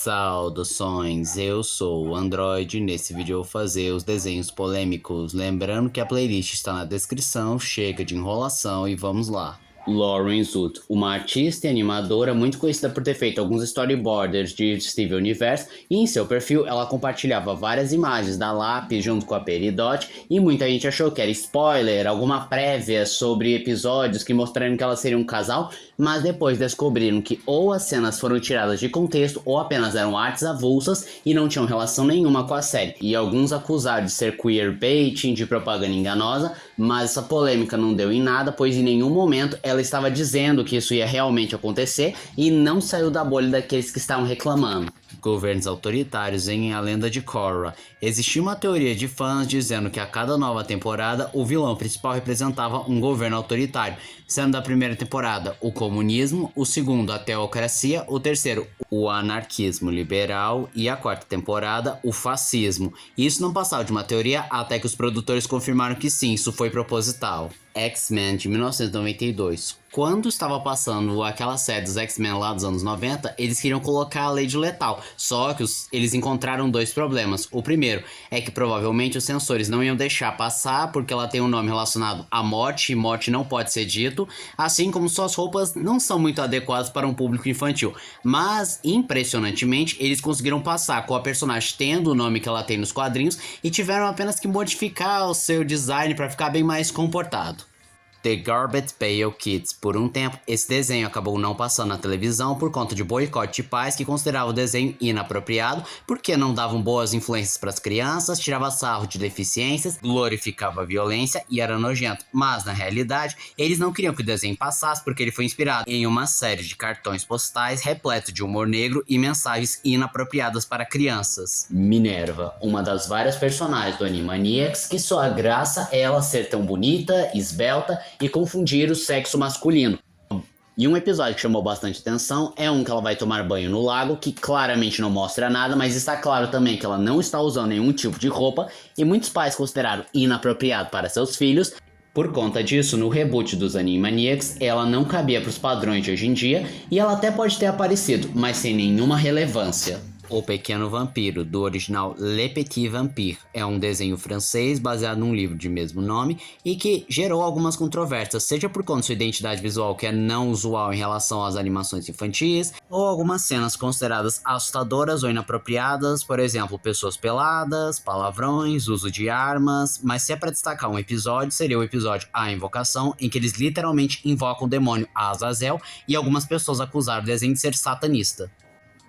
Saudações, eu sou o Android. Nesse vídeo eu vou fazer os desenhos polêmicos. Lembrando que a playlist está na descrição, chega de enrolação e vamos lá. Lauren Zut, uma artista e animadora muito conhecida por ter feito alguns storyboards de Steven Universe, e em seu perfil ela compartilhava várias imagens da lápis junto com a Peridot, e muita gente achou que era spoiler, alguma prévia sobre episódios que mostraram que ela seria um casal, mas depois descobriram que ou as cenas foram tiradas de contexto ou apenas eram artes avulsas e não tinham relação nenhuma com a série, e alguns acusaram de ser queerbaiting, de propaganda enganosa, mas essa polêmica não deu em nada, pois em nenhum momento ela estava dizendo que isso ia realmente acontecer e não saiu da bolha daqueles que estavam reclamando. Governos autoritários em A Lenda de Korra. Existia uma teoria de fãs dizendo que a cada nova temporada o vilão principal representava um governo autoritário, sendo da primeira temporada o comunismo, o segundo a teocracia, o terceiro o anarquismo liberal e a quarta temporada o fascismo. Isso não passava de uma teoria até que os produtores confirmaram que sim, isso foi proposital. X-Men de 1992. Quando estava passando aquela série dos X-Men lá dos anos 90, eles queriam colocar a Lady Lethal, só que eles encontraram dois problemas. O primeiro é que provavelmente os censores não iam deixar passar porque ela tem um nome relacionado à morte, e morte não pode ser dito, assim como suas roupas não são muito adequadas para um público infantil. Mas, impressionantemente, eles conseguiram passar com a personagem tendo o nome que ela tem nos quadrinhos e tiveram apenas que modificar o seu design para ficar bem mais comportado. The Garbage Pail Kids. Por um tempo, esse desenho acabou não passando na televisão por conta de boicote de pais que consideravam o desenho inapropriado porque não davam boas influências para as crianças, tirava sarro de deficiências, glorificava a violência e era nojento. Mas, na realidade, eles não queriam que o desenho passasse porque ele foi inspirado em uma série de cartões postais repleto de humor negro e mensagens inapropriadas para crianças. Minerva, uma das várias personagens do Animaniacs que só a graça é ela ser tão bonita, esbelta e confundir o sexo masculino. E um episódio que chamou bastante atenção é um que ela vai tomar banho no lago, que claramente não mostra nada, mas está claro também que ela não está usando nenhum tipo de roupa, e muitos pais consideraram inapropriado para seus filhos. Por conta disso, no reboot dos Animaniacs, ela não cabia para os padrões de hoje em dia, e ela até pode ter aparecido, mas sem nenhuma relevância. O Pequeno Vampiro, do original Le Petit Vampire, é um desenho francês baseado num livro de mesmo nome e que gerou algumas controvérsias, seja por conta de sua identidade visual que é não usual em relação às animações infantis, ou algumas cenas consideradas assustadoras ou inapropriadas, por exemplo, pessoas peladas, palavrões, uso de armas, mas se é para destacar um episódio, seria o episódio A Invocação, em que eles literalmente invocam o demônio Azazel e algumas pessoas acusaram o desenho de ser satanista.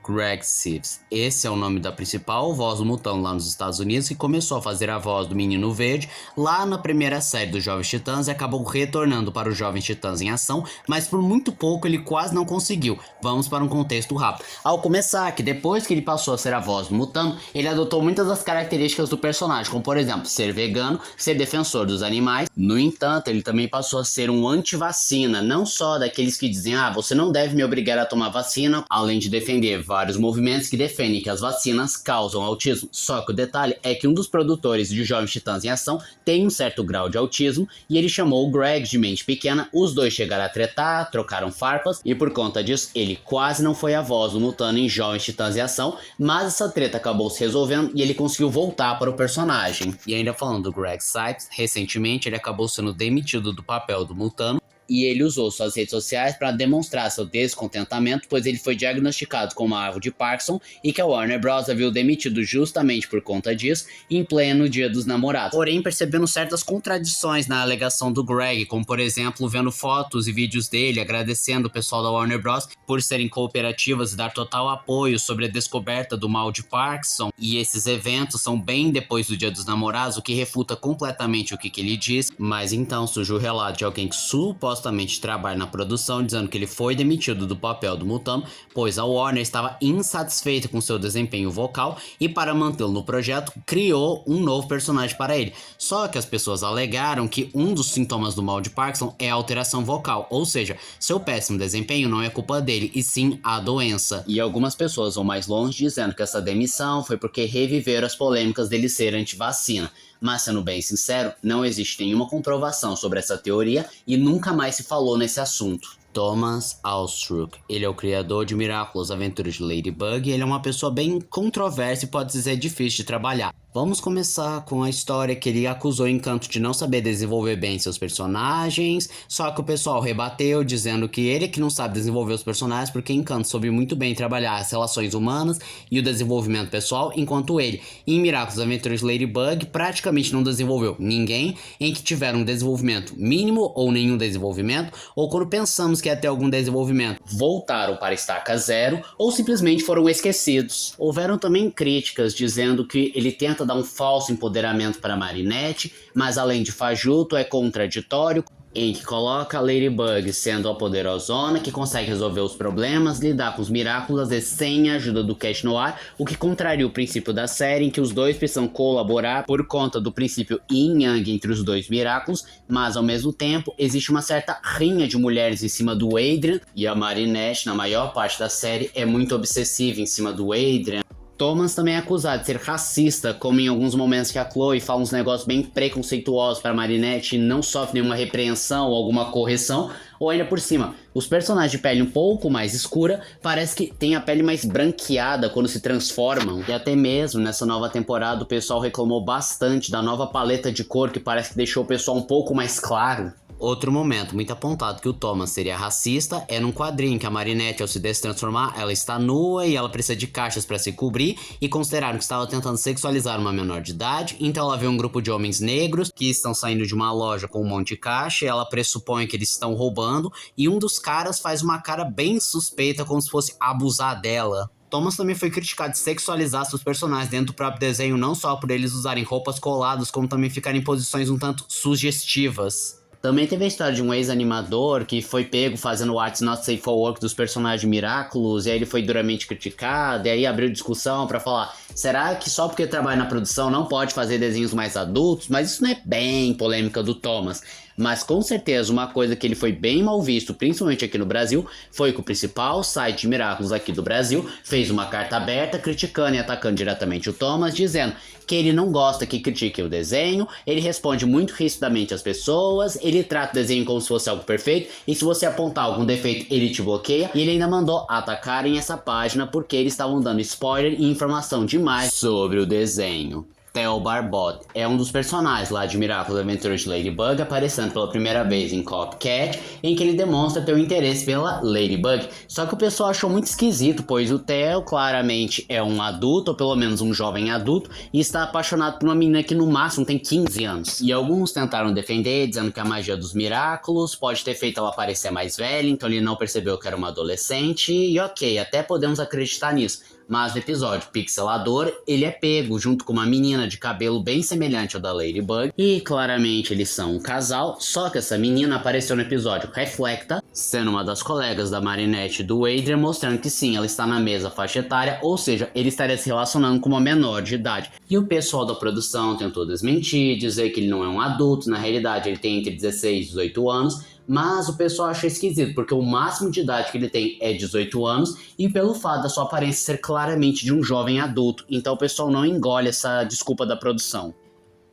Greg Cifs. Esse é o nome da principal voz do Mutão lá nos Estados Unidos, que começou a fazer a voz do Menino Verde lá na primeira série dos Jovens Titãs e acabou retornando para os Jovens Titãs em ação, mas por muito pouco ele quase não conseguiu. Vamos para um contexto rápido. Ao começar, que depois que ele passou a ser a voz do Mutano, ele adotou muitas das características do personagem, como por exemplo, ser vegano, ser defensor dos animais. No entanto, ele também passou a ser um anti-vacina, não só daqueles que dizem, você não deve me obrigar a tomar vacina, além de defender vários movimentos que defendem que as vacinas causam autismo. Só que o detalhe é que um dos produtores de Jovens Titãs em Ação tem um certo grau de autismo e ele chamou o Greg de mente pequena. Os dois chegaram a tretar, trocaram farpas e por conta disso ele quase não foi a voz do Mutano em Jovens Titãs em Ação, mas essa treta acabou se resolvendo e ele conseguiu voltar para o personagem. E ainda falando do Greg Cipes, recentemente ele acabou sendo demitido do papel do Mutano, e ele usou suas redes sociais para demonstrar seu descontentamento, pois ele foi diagnosticado com uma árvore de Parkinson e que a Warner Bros. Havia o demitido justamente por conta disso, em pleno Dia dos Namorados. Porém, percebendo certas contradições na alegação do Greg, como por exemplo, vendo fotos e vídeos dele agradecendo o pessoal da Warner Bros. Por serem cooperativas e dar total apoio sobre a descoberta do mal de Parkinson, e esses eventos são bem depois do Dia dos Namorados, o que refuta completamente o que ele diz. Mas então surgiu o relato de alguém que supostamente trabalha na produção, dizendo que ele foi demitido do papel do Mutano, pois a Warner estava insatisfeita com seu desempenho vocal e, para mantê-lo no projeto, criou um novo personagem para ele. Só que as pessoas alegaram que um dos sintomas do mal de Parkinson é a alteração vocal, ou seja, seu péssimo desempenho não é culpa dele, e sim a doença. E algumas pessoas vão mais longe dizendo que essa demissão foi porque reviveram as polêmicas dele ser anti-vacina. Mas, sendo bem sincero, não existe nenhuma comprovação sobre essa teoria e nunca mais se falou nesse assunto. Thomas Astruc. Ele é o criador de Miraculous Aventuras de Ladybug e ele é uma pessoa bem controversa e pode dizer difícil de trabalhar. Vamos começar com a história que ele acusou o Encanto de não saber desenvolver bem seus personagens, só que o pessoal rebateu dizendo que ele é que não sabe desenvolver os personagens porque Encanto soube muito bem trabalhar as relações humanas e o desenvolvimento pessoal, enquanto ele, em Miraculous Aventuras de Ladybug, praticamente não desenvolveu ninguém, em que tiveram um desenvolvimento mínimo ou nenhum desenvolvimento, ou quando pensamos que ia ter algum desenvolvimento, voltaram para estaca zero ou simplesmente foram esquecidos. Houveram também críticas dizendo que ele tenta dar um falso empoderamento para Marinette, mas além de fajuto é contraditório, em que coloca a Ladybug sendo a poderosona que consegue resolver os problemas, lidar com os Miraculous e sem a ajuda do Cat Noir, o que contraria o princípio da série em que os dois precisam colaborar por conta do princípio Yin Yang entre os dois Miraculous, mas ao mesmo tempo existe uma certa rinha de mulheres em cima do Adrien e a Marinette na maior parte da série é muito obsessiva em cima do Adrien. Thomas também é acusado de ser racista, como em alguns momentos que a Chloe fala uns negócios bem preconceituosos para Marinette e não sofre nenhuma repreensão ou alguma correção, ou ainda por cima, os personagens de pele um pouco mais escura parece que tem a pele mais branqueada quando se transformam. E até mesmo nessa nova temporada o pessoal reclamou bastante da nova paleta de cor que parece que deixou o pessoal um pouco mais claro. Outro momento muito apontado que o Thomas seria racista é num quadrinho que a Marinette, ao se destransformar, ela está nua e ela precisa de caixas para se cobrir e consideraram que estava tentando sexualizar uma menor de idade, então ela vê um grupo de homens negros que estão saindo de uma loja com um monte de caixa e ela pressupõe que eles estão roubando e um dos caras faz uma cara bem suspeita como se fosse abusar dela. Thomas também foi criticado de sexualizar seus personagens dentro do próprio desenho, não só por eles usarem roupas coladas, como também ficarem em posições um tanto sugestivas. Também teve a história de um ex-animador que foi pego fazendo arts not safe for work dos personagens Miraculous, e aí ele foi duramente criticado, e aí abriu discussão pra falar, será que só porque trabalha na produção não pode fazer desenhos mais adultos? Mas isso não é bem polêmica do Thomas. Mas com certeza uma coisa que ele foi bem mal visto, principalmente aqui no Brasil, foi que o principal site de Miraculous aqui do Brasil fez uma carta aberta criticando e atacando diretamente o Thomas, dizendo que ele não gosta que critiquem o desenho, ele responde muito rispidamente às pessoas, ele trata o desenho como se fosse algo perfeito, e se você apontar algum defeito ele te bloqueia, e ele ainda mandou atacarem essa página porque eles estavam dando spoiler e informação demais sobre o desenho. Theo Barbot é um dos personagens lá de Miraculous Adventures de Ladybug, aparecendo pela primeira vez em Copycat, em que ele demonstra ter um interesse pela Ladybug. Só que o pessoal achou muito esquisito, pois o Theo claramente é um adulto, ou pelo menos um jovem adulto, e está apaixonado por uma menina que no máximo tem 15 anos. E alguns tentaram defender, dizendo que a magia dos Miraculous pode ter feito ela parecer mais velha, então ele não percebeu que era uma adolescente, e ok, até podemos acreditar nisso. Mas no episódio Pixelador, ele é pego junto com uma menina de cabelo bem semelhante ao da Ladybug. E claramente eles são um casal, só que essa menina apareceu no episódio Reflecta, sendo uma das colegas da Marinette e do Adrien, mostrando que sim, ela está na mesma faixa etária, ou seja, ele estaria se relacionando com uma menor de idade. E o pessoal da produção tentou desmentir, dizer que ele não é um adulto, na realidade ele tem entre 16 e 18 anos, mas o pessoal acha esquisito, porque o máximo de idade que ele tem é 18 anos, e pelo fato da sua aparência ser claramente de um jovem adulto, então o pessoal não engole essa desculpa da produção.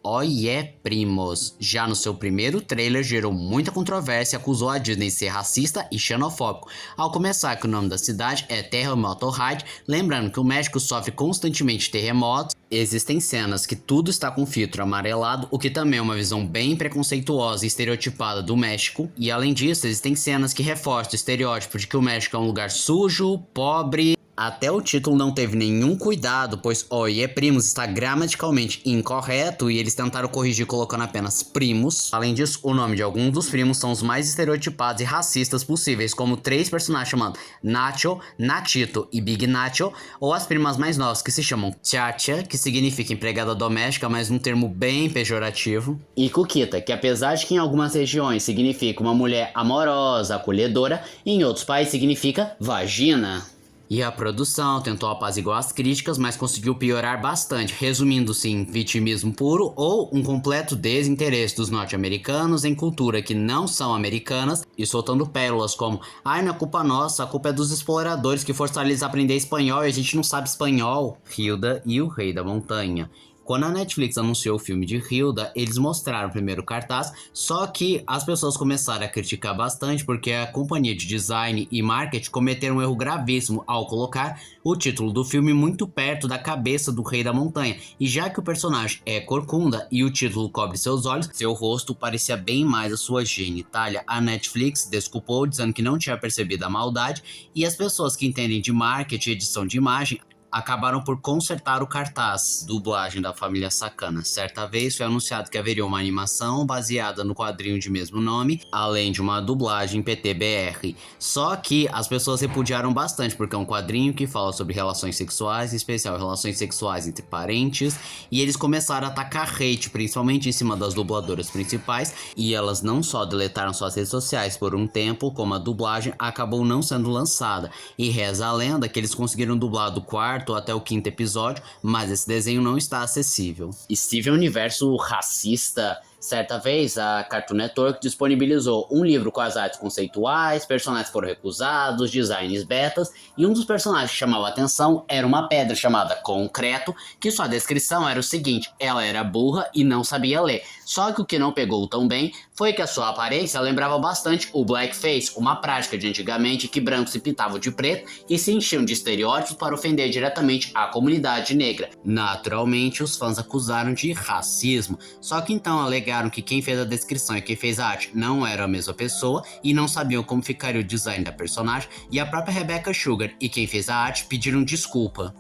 Oiê, primos! Já no seu primeiro trailer gerou muita controvérsia e acusou a Disney de ser racista e xenofóbico, ao começar que o nome da cidade é Terremoto Heights, lembrando que o México sofre constantemente terremotos, existem cenas que tudo está com filtro amarelado, o que também é uma visão bem preconceituosa e estereotipada do México, e além disso existem cenas que reforçam o estereótipo de que o México é um lugar sujo, pobre. Até o título não teve nenhum cuidado, pois Oiê Primos está gramaticalmente incorreto e eles tentaram corrigir colocando apenas primos. Além disso, o nome de alguns dos primos são os mais estereotipados e racistas possíveis, como 3 personagens chamados Nacho, Nachito e Big Nacho, ou as primas mais novas que se chamam Chacha, que significa empregada doméstica, mas num termo bem pejorativo, e Cuquita, que apesar de que em algumas regiões significa uma mulher amorosa, acolhedora, em outros países significa vagina. E a produção tentou apaziguar as críticas, mas conseguiu piorar bastante, resumindo-se em vitimismo puro ou um completo desinteresse dos norte-americanos em cultura que não são americanas e soltando pérolas como "Ai, não é culpa nossa, a culpa é dos exploradores que forçaram eles a aprender espanhol e a gente não sabe espanhol". Hilda e o Rei da Montanha. Quando a Netflix anunciou o filme de Hilda, eles mostraram primeiro o cartaz, só que as pessoas começaram a criticar bastante porque a companhia de design e marketing cometeram um erro gravíssimo ao colocar o título do filme muito perto da cabeça do Rei da Montanha. E já que o personagem é corcunda e o título cobre seus olhos, seu rosto parecia bem mais a sua genitália. A Netflix desculpou, dizendo que não tinha percebido a maldade, e as pessoas que entendem de marketing e edição de imagem acabaram por consertar o cartaz. Dublagem da família Sacana. Certa vez foi anunciado que haveria uma animação baseada no quadrinho de mesmo nome, além de uma dublagem PTBR. Só que as pessoas repudiaram bastante, porque é um quadrinho que fala sobre relações sexuais, em especial relações sexuais entre parentes, e eles começaram a atacar hate, principalmente em cima das dubladoras principais, e elas não só deletaram suas redes sociais por um tempo, como a dublagem acabou não sendo lançada. E reza a lenda que eles conseguiram dublar do quarto até o quinto episódio, mas esse desenho não está acessível. Steven Universo racista. Certa vez, a Cartoon Network disponibilizou um livro com as artes conceituais, personagens foram recusados, designs betas, e um dos personagens que chamava a atenção era uma pedra chamada Concreto, que sua descrição era o seguinte: ela era burra e não sabia ler. Só que o que não pegou tão bem foi que a sua aparência lembrava bastante o blackface, uma prática de antigamente que brancos se pintavam de preto e se enchiam de estereótipos para ofender diretamente a comunidade negra. Naturalmente, os fãs acusaram de racismo, só que então alegaram que quem fez a descrição e quem fez a arte não era a mesma pessoa e não sabiam como ficaria o design da personagem, e a própria Rebecca Sugar e quem fez a arte pediram desculpa.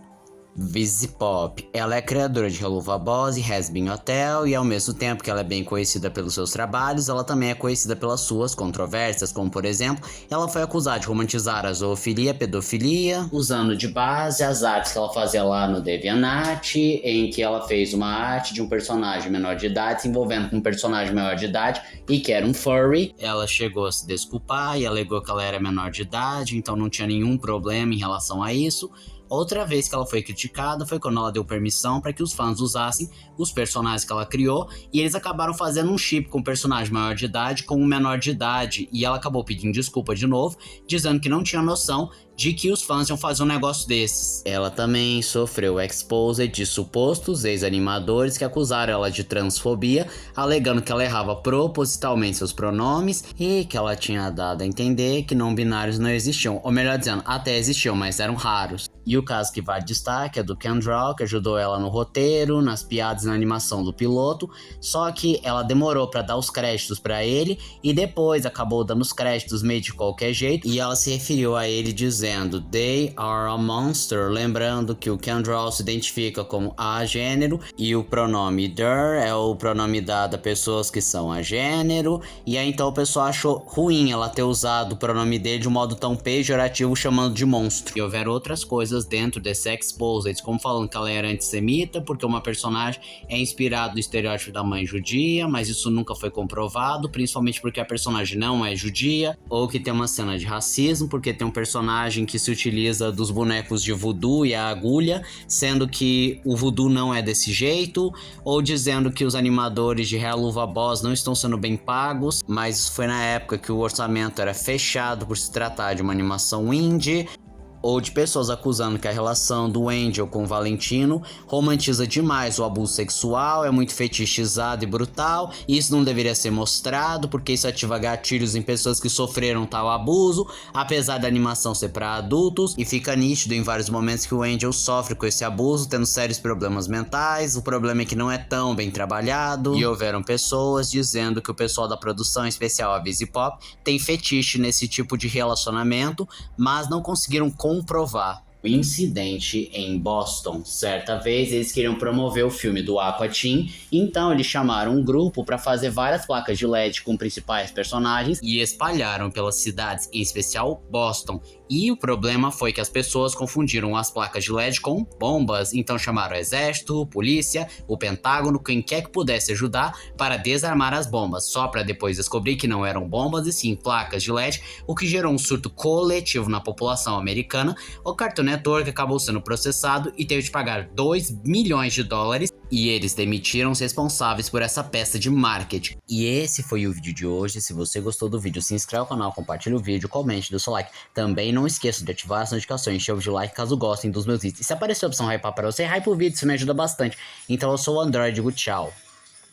Vizzy Pop. Ela é criadora de Helluva Boss e Has-Been Hotel, e ao mesmo tempo que ela é bem conhecida pelos seus trabalhos, ela também é conhecida pelas suas controvérsias, como por exemplo, ela foi acusada de romantizar a zoofilia e pedofilia, usando de base as artes que ela fazia lá no DeviantArt, em que ela fez uma arte de um personagem menor de idade se envolvendo com um personagem maior de idade e que era um furry. Ela chegou a se desculpar e alegou que ela era menor de idade, então não tinha nenhum problema em relação a isso. Outra vez que ela foi criticada foi quando ela deu permissão para que os fãs usassem os personagens que ela criou, e eles acabaram fazendo um chip com o personagem maior de idade com o menor de idade, e ela acabou pedindo desculpa de novo, dizendo que não tinha noção de que os fãs iam fazer um negócio desses. Ela também sofreu exposed de supostos ex-animadores que acusaram ela de transfobia, alegando que ela errava propositalmente seus pronomes e que ela tinha dado a entender que não binários não existiam, ou melhor dizendo, até existiam, mas eram raros. E o caso que vai de destaque é do Ken Draw, que ajudou ela no roteiro, nas piadas e na animação do piloto, só que ela demorou para dar os créditos para ele e depois acabou dando os créditos meio de qualquer jeito, e ela se referiu a ele dizendo "They are a monster", lembrando que o Ken Draw se identifica como agênero e o pronome "their" é o pronome dado a pessoas que são agênero, e aí então o pessoal achou ruim ela ter usado o pronome dele de um modo tão pejorativo, chamando de monstro. E houveram outras coisas dentro desse Exposed, como falando que ela era antissemita porque uma personagem é inspirada no estereótipo da mãe judia, mas isso nunca foi comprovado, principalmente porque a personagem não é judia, ou que tem uma cena de racismo porque tem um personagem que se utiliza dos bonecos de voodoo e a agulha, sendo que o voodoo não é desse jeito, ou dizendo que os animadores de Helluva Boss não estão sendo bem pagos, mas isso foi na época que o orçamento era fechado por se tratar de uma animação indie, ou de pessoas acusando que a relação do Angel com o Valentino romantiza demais o abuso sexual, é muito fetichizado e brutal, e isso não deveria ser mostrado porque isso ativa gatilhos em pessoas que sofreram tal abuso, apesar da animação ser para adultos, e fica nítido em vários momentos que o Angel sofre com esse abuso, tendo sérios problemas mentais. O problema é que não é tão bem trabalhado, e houveram pessoas dizendo que o pessoal da produção, em especial a Vizzy Pop, tem fetiche nesse tipo de relacionamento, mas não conseguiram comprovar. O incidente em Boston. Certa vez eles queriam promover o filme do Aqua Teen, então eles chamaram um grupo para fazer várias placas de LED com principais personagens e espalharam pelas cidades, em especial Boston. E o problema foi que as pessoas confundiram as placas de LED com bombas, então chamaram o exército, polícia, o Pentágono, quem quer que pudesse ajudar para desarmar as bombas, só para depois descobrir que não eram bombas e sim placas de LED, o que gerou um surto coletivo na população americana. O Cartoon Network acabou sendo processado e teve de pagar $2 milhões E eles demitiram os responsáveis por essa peça de marketing. E esse foi o vídeo de hoje. Se você gostou do vídeo, se inscreve no canal, compartilha o vídeo, comente, dê seu like. Também não esqueça de ativar as notificações, encher o like caso gostem dos meus vídeos. E se aparecer a opção hypar para você, hype o vídeo, isso me ajuda bastante. Então eu sou o Android, tchau.